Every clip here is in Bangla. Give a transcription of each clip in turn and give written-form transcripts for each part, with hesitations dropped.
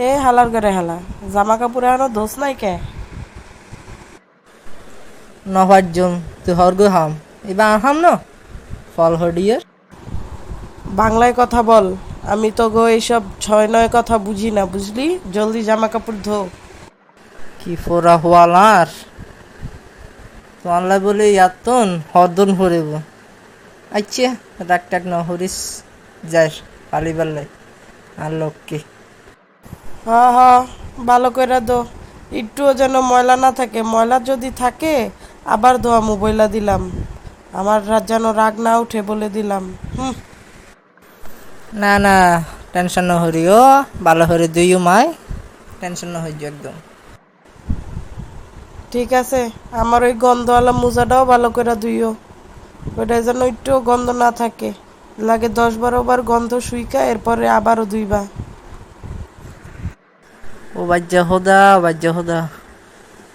এ হালার করে হালা, জামা কাপড়ে আনো দোষ নাই কে? নভারজন তুই হরগু হাম এবার হাম ন ফল হডিয়ার বাংলায় কথা বল। আমি তো গো এইসব ছয় নয় কথা বুঝি না, বুঝলি? জলদি জামা কাপড় ধো। কি ফোরা হওয়ালার তোমার বলে ইয়াতন হরদন ভরিব আচ্ছা রাগ টাক ন হরিস যাস পালিবার লাই আর লোককে হ হ, ভালো করে দো, একটুও যেন ময়লা না থাকে। ময়লা যদি থাকে আবার ধোয়া মোবাইলা দিলাম। আমার যেন রাগ না উঠে বলে দিলাম। হুম। না না টেনশন ন হরিও ভালো হরে দুইও মাই টেনশন ন হইজ একদম ঠিক আছে, আমার ওই গন্ধওয়ালা মোজাটাও ভালো করে ধুইও। ওইটা যেন একটুও গন্ধ না থাকে। লাগে 10-12 বার গন্ধ শুইকা এরপরে আবারও ধুইবা। ও বাজ্যা হোদা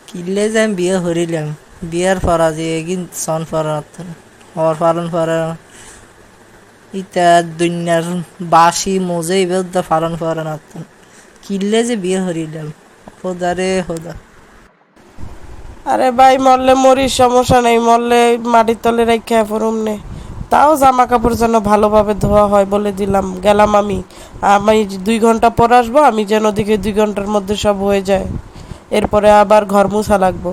কিনলে যে আমি বিয়ে হরিলাম বিয়ার ফরা যে এগিন সন ফরা হর ফারন ফরা ইতা দুনিয়ার বাসি মোজে এবার দা ফারন ফরা না কিনলে যে বিয়ে হরিলাম হোদা রে হোদা আরে ভাই, মরলে মরিস, সমস্যা নেই। মরলে মাটির তলে রেখে পড়ুম নে। তাও জামা কাপড় যেন ভালোভাবে ধোয়া হয় বলে দিলাম। গেলাম আমি। আমি 2 ঘন্টা পর আসবো। আমি যেন দেখি 2 ঘন্টার মধ্যে সব হয়ে যায়। এরপরে আবার ঘর মুছা লাগবো।